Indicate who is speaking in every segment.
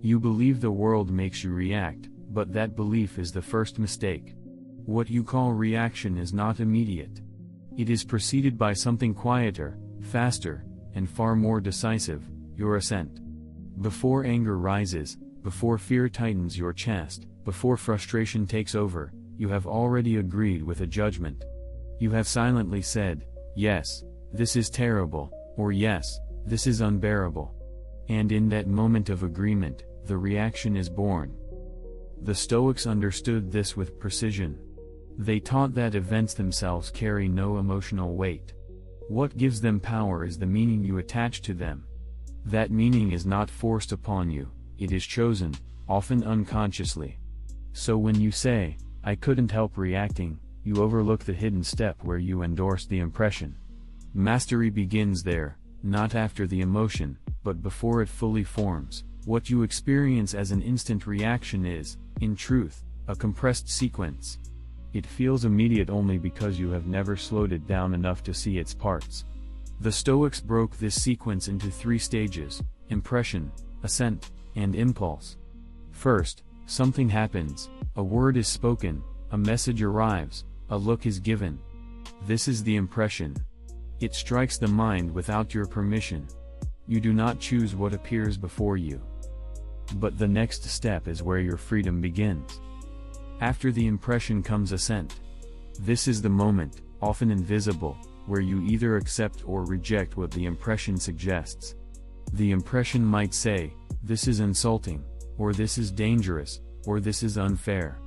Speaker 1: You believe the world makes you react, but that belief is the first mistake. What you call reaction is not immediate. It is preceded by something quieter, faster, and far more decisive, your assent. Before anger rises, before fear tightens your chest, before frustration takes over, you have already agreed with a judgment. You have silently said, yes, this is terrible, or yes, this is unbearable. And in that moment of agreement, the reaction is born. The Stoics understood this with precision. They taught that events themselves carry no emotional weight. What gives them power is the meaning you attach to them. That meaning is not forced upon you, it is chosen, often unconsciously. So when you say, I couldn't help reacting, you overlook the hidden step where you endorse the impression. Mastery begins there, not after the emotion, but before it fully forms. What you experience as an instant reaction is, in truth, a compressed sequence. It feels immediate only because you have never slowed it down enough to see its parts. The Stoics broke this sequence into 3 stages: impression, assent, and impulse. First, something happens, a word is spoken, a message arrives, a look is given. This is the impression. It strikes the mind without your permission. You do not choose what appears before you. But the next step is where your freedom begins. After the impression comes assent. This is the moment, often invisible, where you either accept or reject what the impression suggests. The impression might say, this is insulting, or this is dangerous, or this is unfair.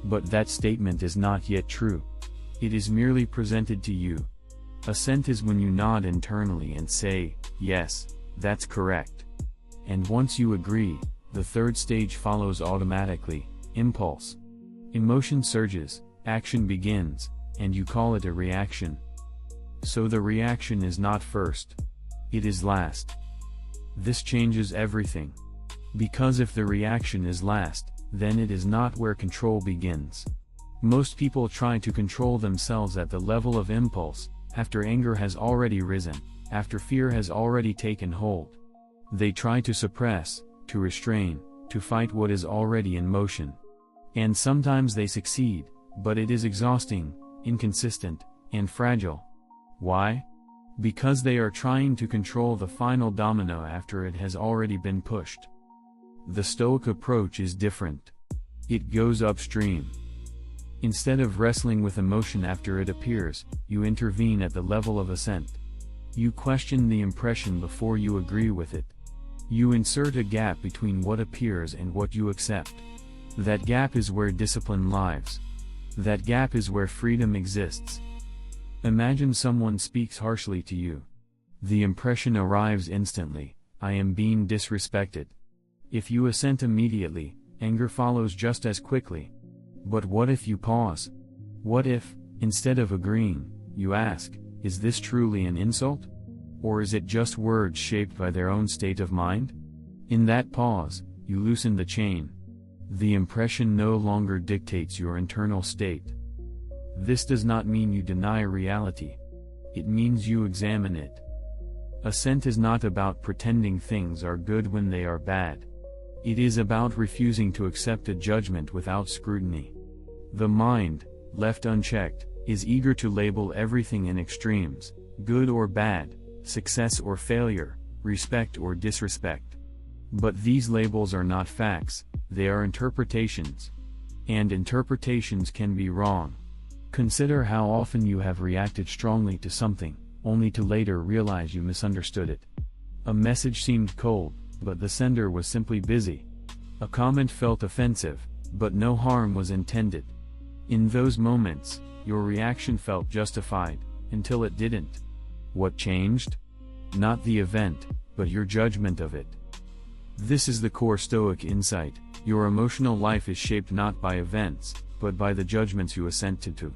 Speaker 1: But that statement is not yet true. It is merely presented to you. Assent is when you nod internally and say, yes, that's correct. And once you agree, the third stage follows automatically: impulse. Emotion surges, action begins, and you call it a reaction. So the reaction is not first. It is last. This changes everything. Because if the reaction is last, then it is not where control begins. Most people try to control themselves at the level of impulse, after anger has already risen, after fear has already taken hold. They try to suppress, to restrain, to fight what is already in motion. And sometimes they succeed, but it is exhausting, inconsistent, and fragile. Why? Because they are trying to control the final domino after it has already been pushed. The Stoic approach is different. It goes upstream. Instead of wrestling with emotion after it appears, you intervene at the level of assent. You question the impression before you agree with it. You insert a gap between what appears and what you accept. That gap is where discipline lies. That gap is where freedom exists. Imagine someone speaks harshly to you. The impression arrives instantly: I am being disrespected. If you assent immediately, anger follows just as quickly. But what if you pause? What if, instead of agreeing, you ask, is this truly an insult? Or is it just words shaped by their own state of mind? In that pause, you loosen the chain. The impression no longer dictates your internal state. This does not mean you deny reality. It means you examine it. Assent is not about pretending things are good when they are bad. It is about refusing to accept a judgment without scrutiny. The mind, left unchecked, is eager to label everything in extremes: good or bad, success or failure, respect or disrespect. But these labels are not facts, they are interpretations. And interpretations can be wrong. Consider how often you have reacted strongly to something, only to later realize you misunderstood it. A message seemed cold, but the sender was simply busy. A comment felt offensive, but no harm was intended. In those moments, your reaction felt justified, until it didn't. What changed? Not the event, but your judgment of it. This is the core Stoic insight: your emotional life is shaped not by events, but by the judgments you assent to.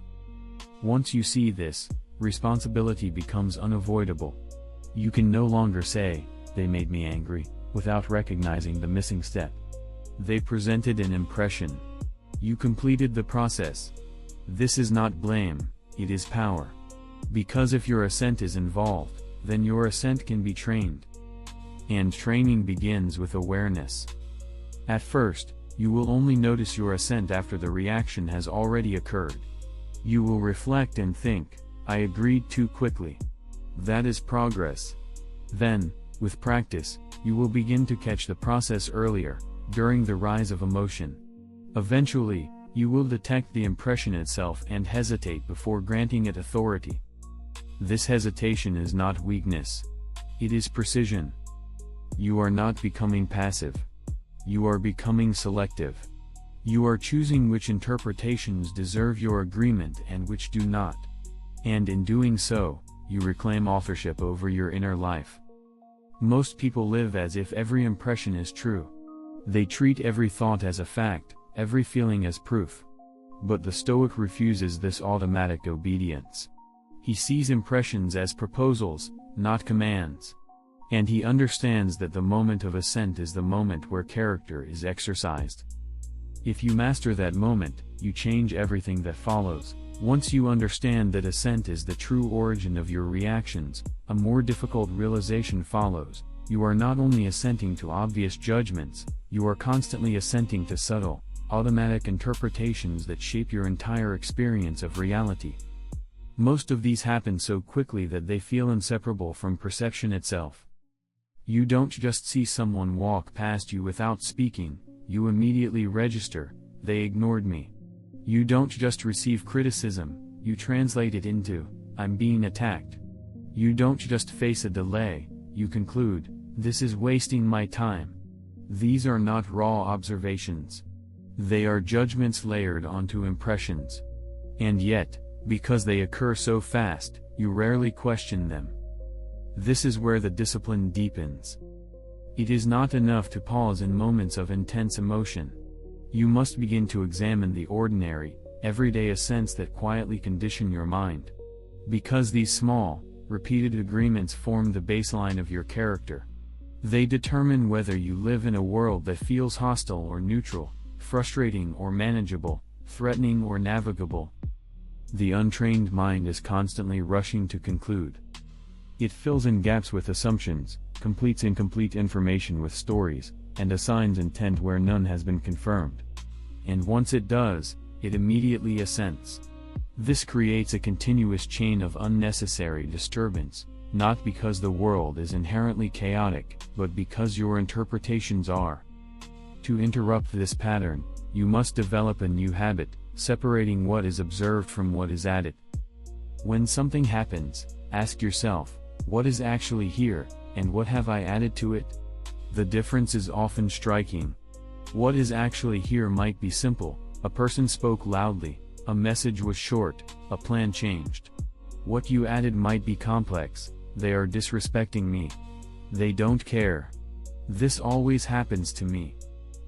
Speaker 1: Once you see this, responsibility becomes unavoidable. You can no longer say, they made me angry, without recognizing the missing step. They presented an impression. You completed the process. This is not blame, it is power. Because if your assent is involved, then your assent can be trained. And training begins with awareness. At first, you will only notice your assent after the reaction has already occurred. You will reflect and think, "I agreed too quickly." That is progress. Then, with practice, you will begin to catch the process earlier, during the rise of emotion. Eventually, you will detect the impression itself and hesitate before granting it authority. This hesitation is not weakness. It is precision. You are not becoming passive. You are becoming selective. You are choosing which interpretations deserve your agreement and which do not. And in doing so, you reclaim authorship over your inner life. Most people live as if every impression is true. They treat every thought as a fact, every feeling as proof. But the Stoic refuses this automatic obedience. He sees impressions as proposals, not commands. And he understands that the moment of assent is the moment where character is exercised. If you master that moment, you change everything that follows. Once you understand that assent is the true origin of your reactions, a more difficult realization follows. You are not only assenting to obvious judgments, you are constantly assenting to subtle, automatic interpretations that shape your entire experience of reality. Most of these happen so quickly that they feel inseparable from perception itself. You don't just see someone walk past you without speaking, you immediately register, "They ignored me." You don't just receive criticism, you translate it into, "I'm being attacked." You don't just face a delay, you conclude, "This is wasting my time." These are not raw observations. They are judgments layered onto impressions. And yet, because they occur so fast, you rarely question them. This is where the discipline deepens. It is not enough to pause in moments of intense emotion. You must begin to examine the ordinary, everyday assents that quietly condition your mind. Because these small, repeated agreements form the baseline of your character. They determine whether you live in a world that feels hostile or neutral, frustrating or manageable, threatening or navigable. The untrained mind is constantly rushing to conclude. It fills in gaps with assumptions, completes incomplete information with stories, and assigns intent where none has been confirmed. And once it does, it immediately assents. This creates a continuous chain of unnecessary disturbance, not because the world is inherently chaotic, but because your interpretations are. To interrupt this pattern, you must develop a new habit, separating what is observed from what is added. When something happens, ask yourself, what is actually here, and what have I added to it? The difference is often striking. What is actually here might be simple: a person spoke loudly, a message was short, a plan changed. What you added might be complex: they are disrespecting me. They don't care. This always happens to me.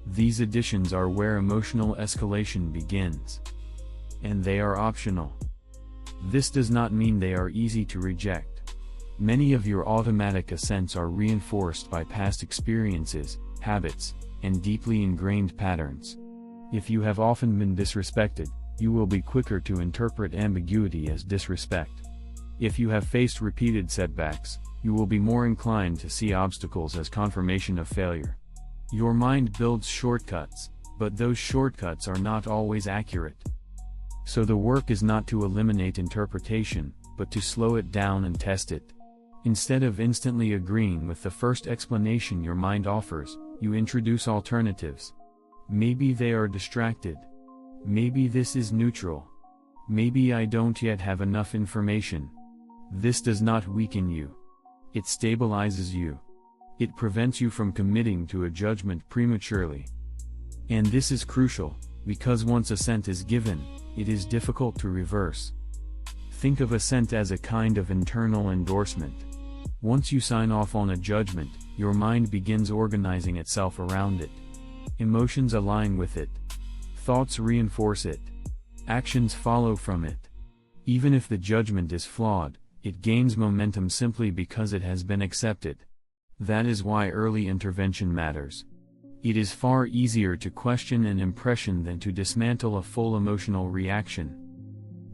Speaker 1: These additions are where emotional escalation begins. And they are optional. This does not mean they are easy to reject. Many of your automatic assents are reinforced by past experiences, habits, and deeply ingrained patterns. If you have often been disrespected, you will be quicker to interpret ambiguity as disrespect. If you have faced repeated setbacks, you will be more inclined to see obstacles as confirmation of failure. Your mind builds shortcuts, but those shortcuts are not always accurate. So the work is not to eliminate interpretation, but to slow it down and test it. Instead of instantly agreeing with the first explanation your mind offers, you introduce alternatives. Maybe they are distracted. Maybe this is neutral. Maybe I don't yet have enough information. This does not weaken you. It stabilizes you. It prevents you from committing to a judgment prematurely. And this is crucial, because once assent is given, it is difficult to reverse. Think of assent as a kind of internal endorsement. Once you sign off on a judgment, your mind begins organizing itself around it. Emotions align with it. Thoughts reinforce it. Actions follow from it. Even if the judgment is flawed, it gains momentum simply because it has been accepted. That is why early intervention matters. It is far easier to question an impression than to dismantle a full emotional reaction.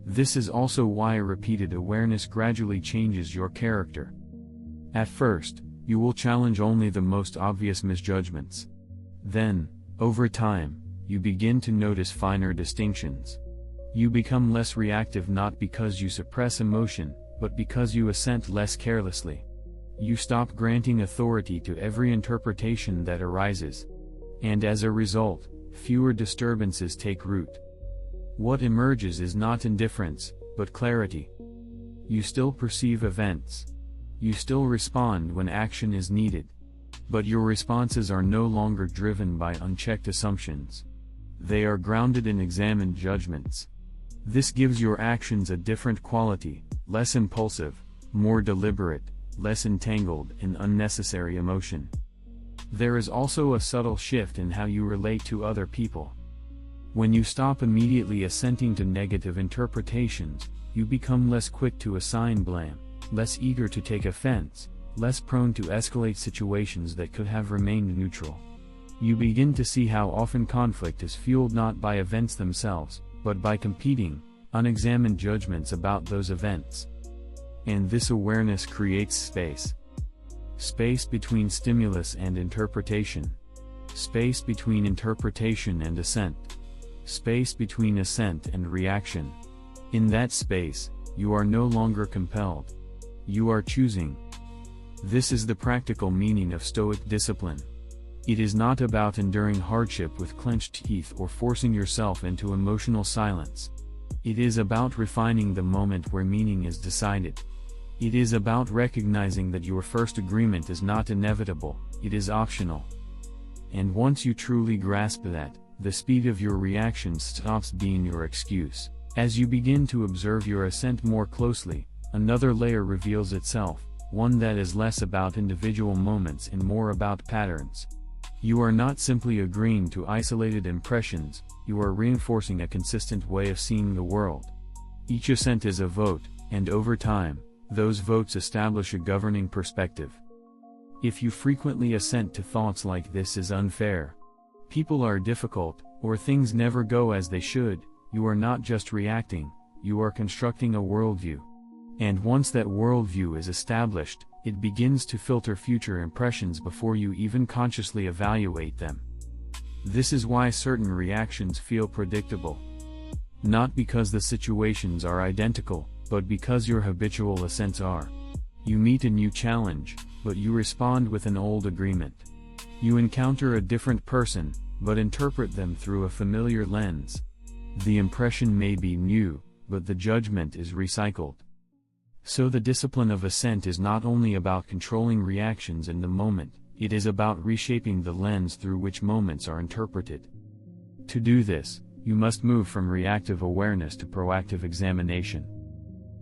Speaker 1: This is also why repeated awareness gradually changes your character. At first, you will challenge only the most obvious misjudgments. Then, Over time, you begin to notice finer distinctions. You become less reactive not because you suppress emotion, but because you assent less carelessly. You stop granting authority to every interpretation that arises. And as a result, fewer disturbances take root. What emerges is not indifference, but clarity. You still perceive events. You still respond when action is needed. But your responses are no longer driven by unchecked assumptions. They are grounded in examined judgments. This gives your actions a different quality, less impulsive, more deliberate, less entangled in unnecessary emotion. There is also a subtle shift in how you relate to other people. When you stop immediately assenting to negative interpretations, you become less quick to assign blame, less eager to take offense, less prone to escalate situations that could have remained neutral. You begin to see how often conflict is fueled not by events themselves, but by competing, unexamined judgments about those events. And this awareness creates space. Space between stimulus and interpretation. Space between interpretation and assent. Space between assent and reaction. In that space, you are no longer compelled. You are choosing. This is the practical meaning of Stoic discipline. It is not about enduring hardship with clenched teeth or forcing yourself into emotional silence. It is about refining the moment where meaning is decided. It is about recognizing that your first agreement is not inevitable, it is optional. And once you truly grasp that, the speed of your reactions stops being your excuse. As you begin to observe your assent more closely, another layer reveals itself, one that is less about individual moments and more about patterns. You are not simply agreeing to isolated impressions, you are reinforcing a consistent way of seeing the world. Each assent is a vote, and over time, those votes establish a governing perspective. If you frequently assent to thoughts like "this is unfair," "people are difficult," or "things never go as they should," you are not just reacting, you are constructing a worldview. And once that worldview is established, it begins to filter future impressions before you even consciously evaluate them. This is why certain reactions feel predictable. Not because the situations are identical, but because your habitual assents are. You meet a new challenge, but you respond with an old agreement. You encounter a different person, but interpret them through a familiar lens. The impression may be new, but the judgment is recycled. So the discipline of assent is not only about controlling reactions in the moment, it is about reshaping the lens through which moments are interpreted. To do this, you must move from reactive awareness to proactive examination.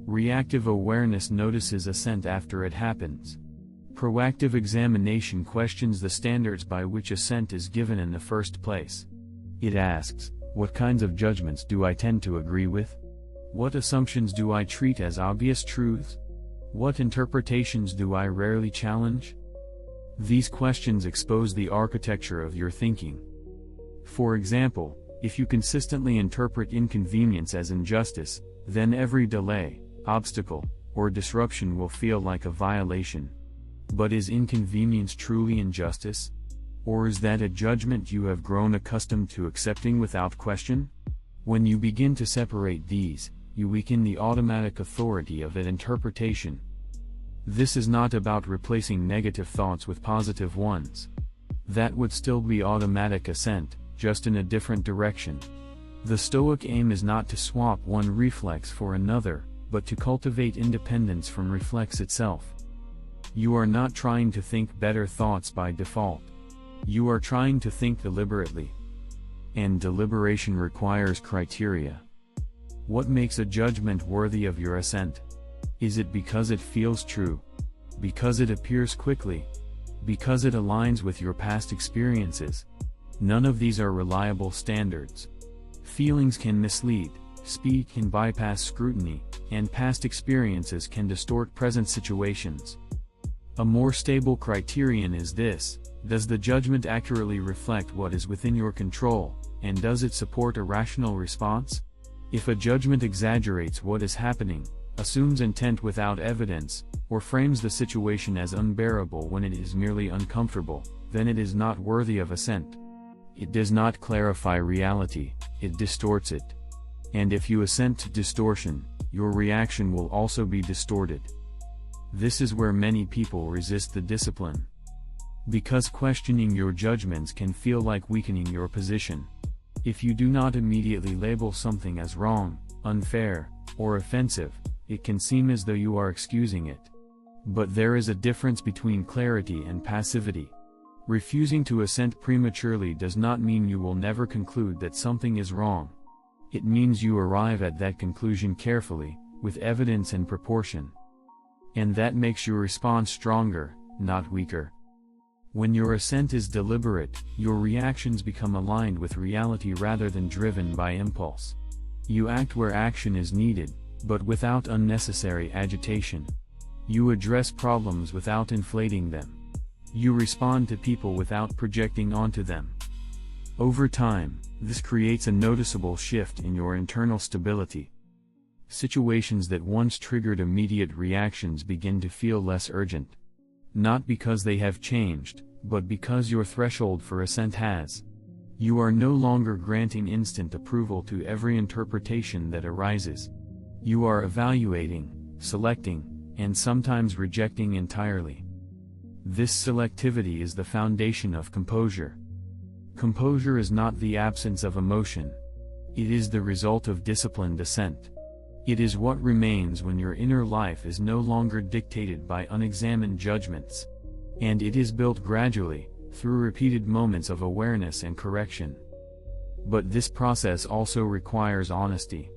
Speaker 1: Reactive awareness notices assent after it happens. Proactive examination questions the standards by which assent is given in the first place. It asks, what kinds of judgments do I tend to agree with? What assumptions do I treat as obvious truths? What interpretations do I rarely challenge? These questions expose the architecture of your thinking. For example, if you consistently interpret inconvenience as injustice, then every delay, obstacle, or disruption will feel like a violation. But is inconvenience truly injustice? Or is that a judgment you have grown accustomed to accepting without question? When you begin to separate these, you weaken the automatic authority of that interpretation. This is not about replacing negative thoughts with positive ones. That would still be automatic assent, just in a different direction. The Stoic aim is not to swap one reflex for another, but to cultivate independence from reflex itself. You are not trying to think better thoughts by default. You are trying to think deliberately. And deliberation requires criteria. What makes a judgment worthy of your assent? Is it because it feels true? Because it appears quickly? Because it aligns with your past experiences? None of these are reliable standards. Feelings can mislead, speed can bypass scrutiny, and past experiences can distort present situations. A more stable criterion is this: does the judgment accurately reflect what is within your control, and does it support a rational response? If a judgment exaggerates what is happening, assumes intent without evidence, or frames the situation as unbearable when it is merely uncomfortable, then it is not worthy of assent. It does not clarify reality, it distorts it. And if you assent to distortion, your reaction will also be distorted. This is where many people resist the discipline. Because questioning your judgments can feel like weakening your position. If you do not immediately label something as wrong, unfair, or offensive, it can seem as though you are excusing it. But there is a difference between clarity and passivity. Refusing to assent prematurely does not mean you will never conclude that something is wrong. It means you arrive at that conclusion carefully, with evidence and proportion. And that makes your response stronger, not weaker. When your assent is deliberate, your reactions become aligned with reality rather than driven by impulse. You act where action is needed, but without unnecessary agitation. You address problems without inflating them. You respond to people without projecting onto them. Over time, this creates a noticeable shift in your internal stability. Situations that once triggered immediate reactions begin to feel less urgent. Not because they have changed, but because your threshold for assent has. You are no longer granting instant approval to every interpretation that arises. You are evaluating, selecting, and sometimes rejecting entirely. This selectivity is the foundation of composure. Composure is not the absence of emotion. It is the result of disciplined assent. It is what remains when your inner life is no longer dictated by unexamined judgments. And it is built gradually, through repeated moments of awareness and correction. But this process also requires honesty.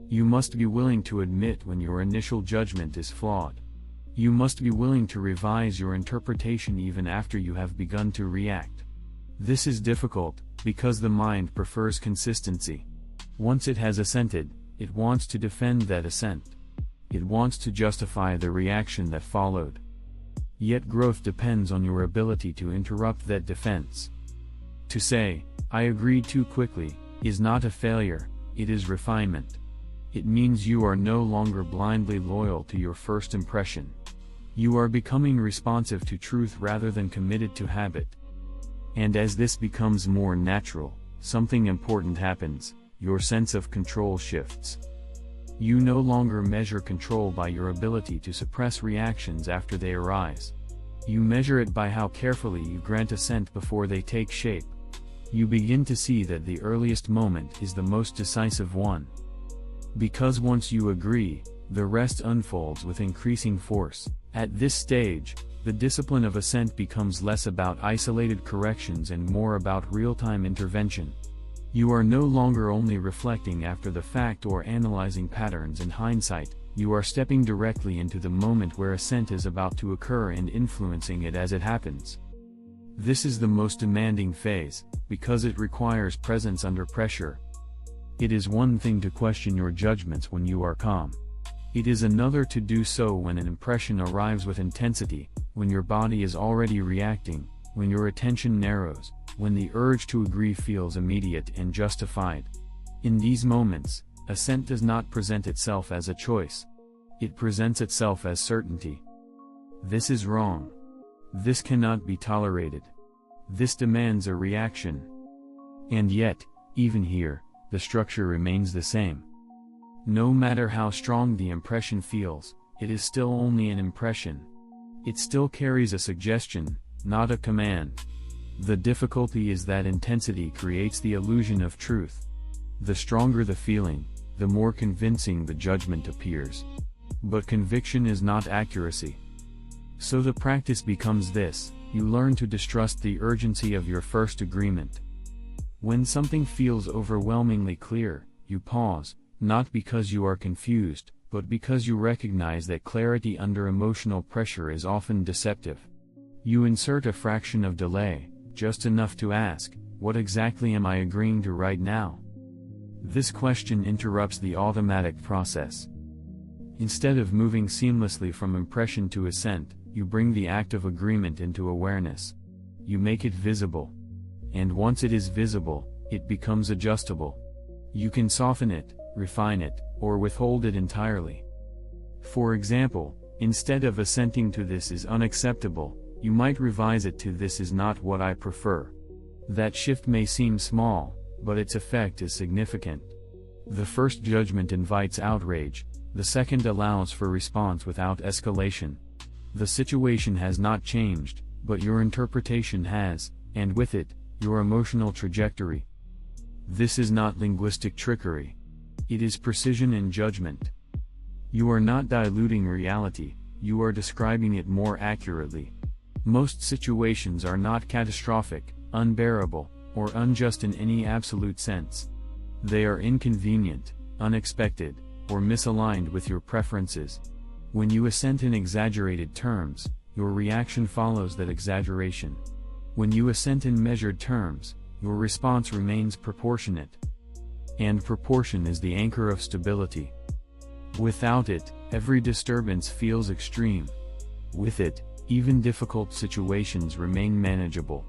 Speaker 1: You must be willing to admit when your initial judgment is flawed. You must be willing to revise your interpretation even after you have begun to react. This is difficult, because the mind prefers consistency. Once it has assented, it wants to defend that assent. It wants to justify the reaction that followed. Yet growth depends on your ability to interrupt that defense. To say, "I agreed too quickly," is not a failure, it is refinement. It means you are no longer blindly loyal to your first impression. You are becoming responsive to truth rather than committed to habit. And as this becomes more natural, something important happens: your sense of control shifts. You no longer measure control by your ability to suppress reactions after they arise. You measure it by how carefully you grant assent before they take shape. You begin to see that the earliest moment is the most decisive one. Because once you agree, the rest unfolds with increasing force. At this stage, the discipline of assent becomes less about isolated corrections and more about real-time intervention. You are no longer only reflecting after the fact or analyzing patterns in hindsight, you are stepping directly into the moment where assent is about to occur and influencing it as it happens. This is the most demanding phase, because it requires presence under pressure. It is one thing to question your judgments when you are calm. It is another to do so when an impression arrives with intensity, when your body is already reacting, when your attention narrows, when the urge to agree feels immediate and justified. In these moments, assent does not present itself as a choice. It presents itself as certainty. This is wrong. This cannot be tolerated. This demands a reaction. And yet, even here, the structure remains the same. No matter how strong the impression feels, it is still only an impression. It still carries a suggestion, not a command. The difficulty is that intensity creates the illusion of truth. The stronger the feeling, the more convincing the judgment appears. But conviction is not accuracy. So the practice becomes this: you learn to distrust the urgency of your first agreement. When something feels overwhelmingly clear, you pause, not because you are confused, but because you recognize that clarity under emotional pressure is often deceptive. You insert a fraction of delay, just enough to ask, "What exactly am I agreeing to right now?" This question interrupts the automatic process. Instead of moving seamlessly from impression to assent, you bring the act of agreement into awareness. You make it visible. And once it is visible, it becomes adjustable. You can soften it, refine it, or withhold it entirely. For example, instead of assenting to "this is unacceptable," you might revise it to "this is not what I prefer." That shift may seem small, but its effect is significant. The first judgment invites outrage, the second allows for response without escalation. The situation has not changed, but your interpretation has, and with it, your emotional trajectory. This is not linguistic trickery. It is precision in judgment. You are not diluting reality, you are describing it more accurately. Most situations are not catastrophic, unbearable, or unjust in any absolute sense. They are inconvenient, unexpected, or misaligned with your preferences. When you assent in exaggerated terms, your reaction follows that exaggeration. When you assent in measured terms, your response remains proportionate. And proportion is the anchor of stability. Without it, every disturbance feels extreme. With it, even difficult situations remain manageable.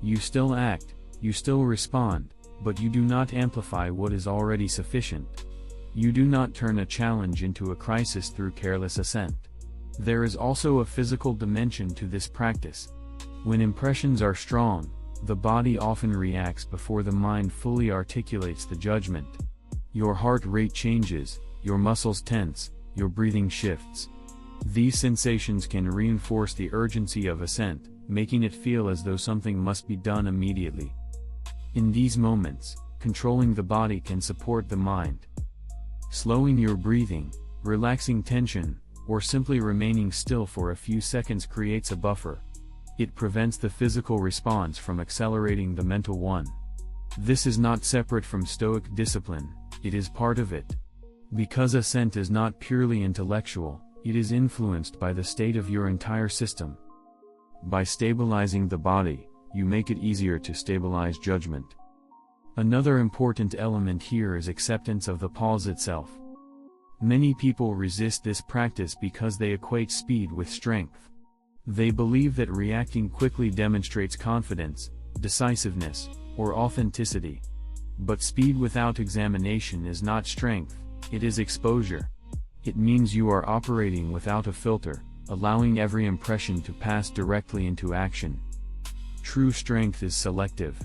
Speaker 1: You still act, you still respond, but you do not amplify what is already sufficient. You do not turn a challenge into a crisis through careless assent. There is also a physical dimension to this practice. When impressions are strong, the body often reacts before the mind fully articulates the judgment. Your heart rate changes, your muscles tense, your breathing shifts. These sensations can reinforce the urgency of assent, making it feel as though something must be done immediately. In these moments, controlling the body can support the mind. Slowing your breathing, relaxing tension, or simply remaining still for a few seconds creates a buffer. It prevents the physical response from accelerating the mental one. This is not separate from Stoic discipline, it is part of it. Because assent is not purely intellectual, it is influenced by the state of your entire system. By stabilizing the body, you make it easier to stabilize judgment. Another important element here is acceptance of the pause itself. Many people resist this practice because they equate speed with strength. They believe that reacting quickly demonstrates confidence, decisiveness, or authenticity. But speed without examination is not strength, it is exposure. It means you are operating without a filter, allowing every impression to pass directly into action. True strength is selective.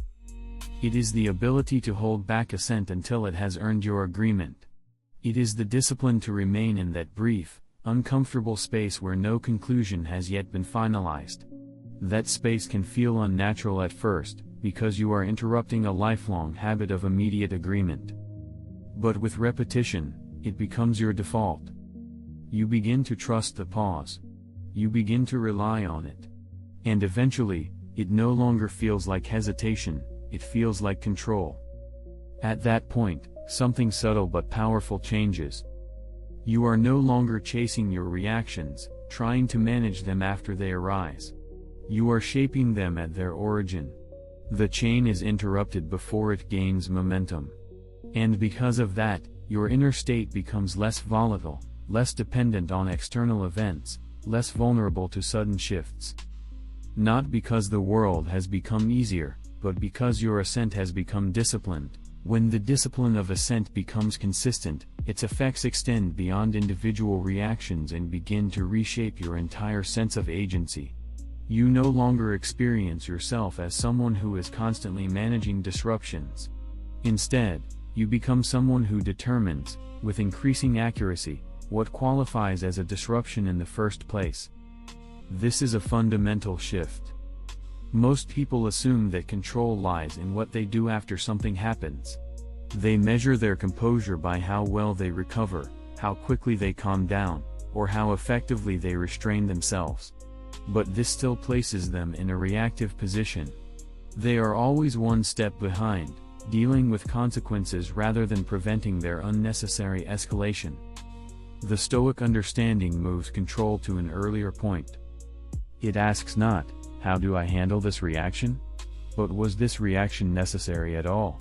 Speaker 1: It is the ability to hold back assent until it has earned your agreement. It is the discipline to remain in that brief, uncomfortable space where no conclusion has yet been finalized. That space can feel unnatural at first, because you are interrupting a lifelong habit of immediate agreement. But with repetition, it becomes your default. You begin to trust the pause. You begin to rely on it. And eventually, it no longer feels like hesitation, it feels like control. At that point, something subtle but powerful changes. You are no longer chasing your reactions, trying to manage them after they arise. You are shaping them at their origin. The chain is interrupted before it gains momentum. And because of that, your inner state becomes less volatile, less dependent on external events, less vulnerable to sudden shifts. Not because the world has become easier, but because your assent has become disciplined. When the discipline of assent becomes consistent, its effects extend beyond individual reactions and begin to reshape your entire sense of agency. You no longer experience yourself as someone who is constantly managing disruptions. Instead, you become someone who determines, with increasing accuracy, what qualifies as a disruption in the first place. This is a fundamental shift. Most people assume that control lies in what they do after something happens. They measure their composure by how well they recover, how quickly they calm down, or how effectively they restrain themselves. But this still places them in a reactive position. They are always one step behind, dealing with consequences rather than preventing their unnecessary escalation. The Stoic understanding moves control to an earlier point. It asks not, how do I handle this reaction? But was this reaction necessary at all?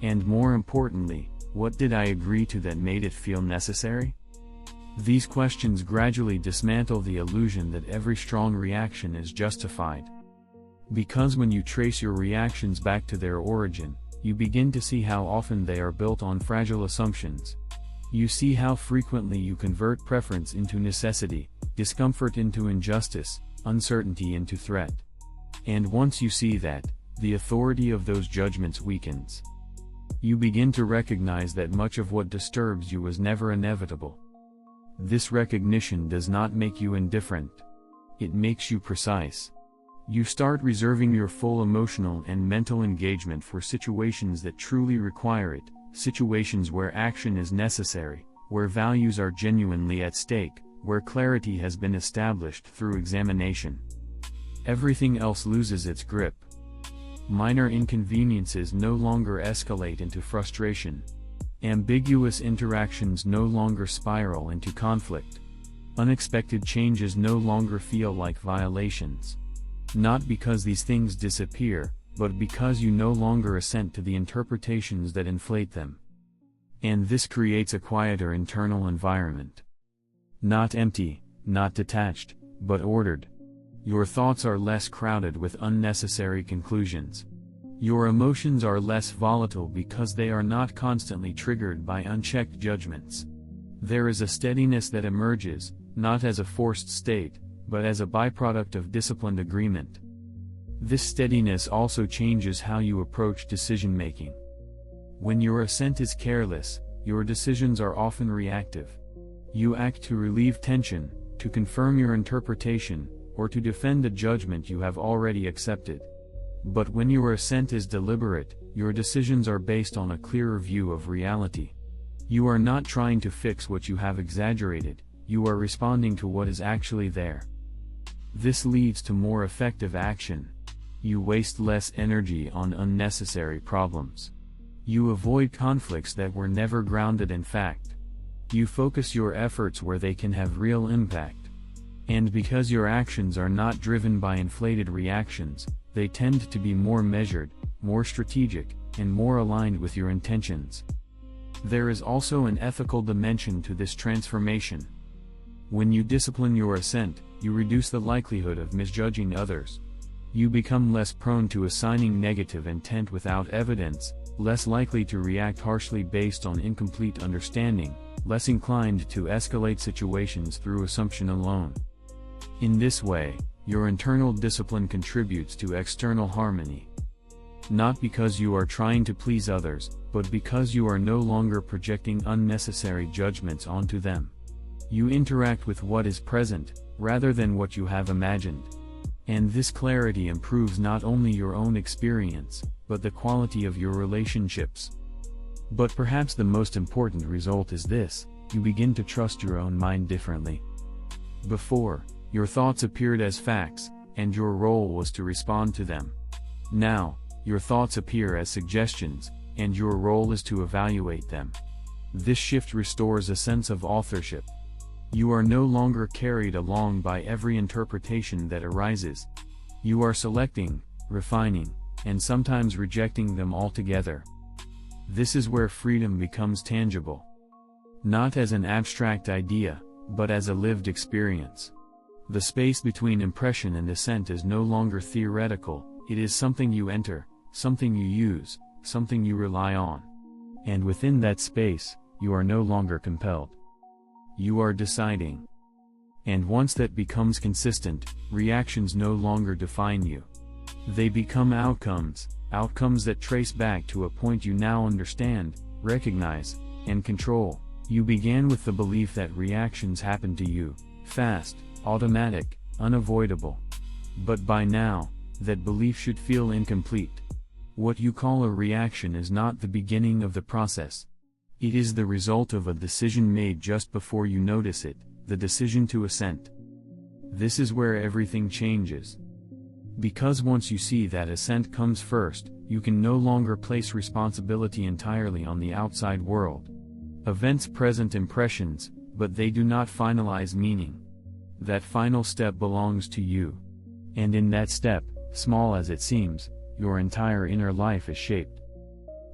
Speaker 1: And more importantly, what did I agree to that made it feel necessary? These questions gradually dismantle the illusion that every strong reaction is justified. Because when you trace your reactions back to their origin, you begin to see how often they are built on fragile assumptions. You see how frequently you convert preference into necessity, discomfort into injustice, uncertainty into threat. And once you see that, the authority of those judgments weakens. You begin to recognize that much of what disturbs you was never inevitable. This recognition does not make you indifferent. It makes you precise. You start reserving your full emotional and mental engagement for situations that truly require it, situations where action is necessary, where values are genuinely at stake, where clarity has been established through examination. Everything else loses its grip. Minor inconveniences no longer escalate into frustration. Ambiguous interactions no longer spiral into conflict. Unexpected changes no longer feel like violations. Not because these things disappear, but because you no longer assent to the interpretations that inflate them. And this creates a quieter internal environment. Not empty, not detached, but ordered. Your thoughts are less crowded with unnecessary conclusions. Your emotions are less volatile because they are not constantly triggered by unchecked judgments. There is a steadiness that emerges, not as a forced state, but as a byproduct of disciplined agreement. This steadiness also changes how you approach decision-making. When your assent is careless, your decisions are often reactive. You act to relieve tension, to confirm your interpretation, or to defend a judgment you have already accepted. But when your assent is deliberate, your decisions are based on a clearer view of reality. You are not trying to fix what you have exaggerated, you are responding to what is actually there. This leads to more effective action. You waste less energy on unnecessary problems. You avoid conflicts that were never grounded in fact. You focus your efforts where they can have real impact. And because your actions are not driven by inflated reactions, they tend to be more measured, more strategic, and more aligned with your intentions. There is also an ethical dimension to this transformation. When you discipline your assent, you reduce the likelihood of misjudging others. You become less prone to assigning negative intent without evidence, less likely to react harshly based on incomplete understanding, less inclined to escalate situations through assumption alone. In this way, your internal discipline contributes to external harmony. Not because you are trying to please others, but because you are no longer projecting unnecessary judgments onto them. You interact with what is present, rather than what you have imagined. And this clarity improves not only your own experience, but the quality of your relationships. But perhaps the most important result is this: you begin to trust your own mind differently. Before, your thoughts appeared as facts, and your role was to respond to them. Now, your thoughts appear as suggestions, and your role is to evaluate them. This shift restores a sense of authorship. You are no longer carried along by every interpretation that arises. You are selecting, refining, and sometimes rejecting them altogether. This is where freedom becomes tangible. Not as an abstract idea, but as a lived experience. The space between impression and assent is no longer theoretical, it is something you enter, something you use, something you rely on. And within that space, you are no longer compelled. You are deciding. And once that becomes consistent, reactions no longer define you. They become outcomes, outcomes that trace back to a point you now understand, recognize, and control. You began with the belief that reactions happen to you, fast, automatic, unavoidable. But by now, that belief should feel incomplete. What you call a reaction is not the beginning of the process. It is the result of a decision made just before you notice it, the decision to assent. This is where everything changes. Because once you see that assent comes first, you can no longer place responsibility entirely on the outside world. Events present impressions, but they do not finalize meaning. That final step belongs to you. And in that step, small as it seems, your entire inner life is shaped.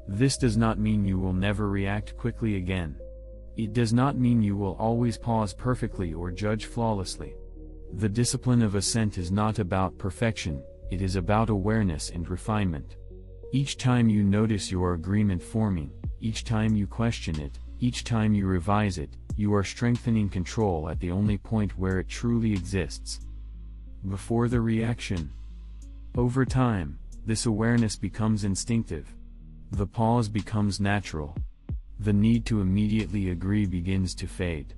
Speaker 1: This does not mean you will never react quickly again. It does not mean you will always pause perfectly or judge flawlessly. The discipline of assent is not about perfection, it is about awareness and refinement. Each time you notice your agreement forming, each time you question it, each time you revise it, you are strengthening control at the only point where it truly exists. Before the reaction. Over time, this awareness becomes instinctive. The pause becomes natural. The need to immediately agree begins to fade.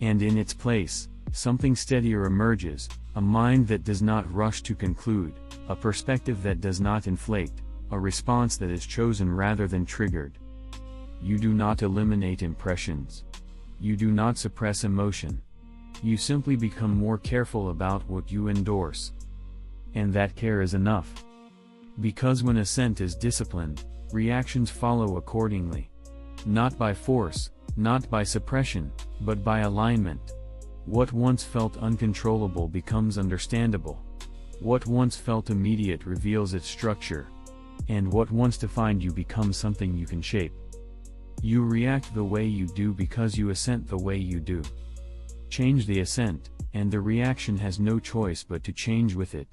Speaker 1: And in its place, something steadier emerges, a mind that does not rush to conclude, a perspective that does not inflate, a response that is chosen rather than triggered. You do not eliminate impressions. You do not suppress emotion. You simply become more careful about what you endorse. And that care is enough. Because when assent is disciplined, reactions follow accordingly. Not by force, not by suppression, but by alignment. What once felt uncontrollable becomes understandable. What once felt immediate reveals its structure. And what once defined you becomes something you can shape. You react the way you do because you assent the way you do. Change the assent, and the reaction has no choice but to change with it.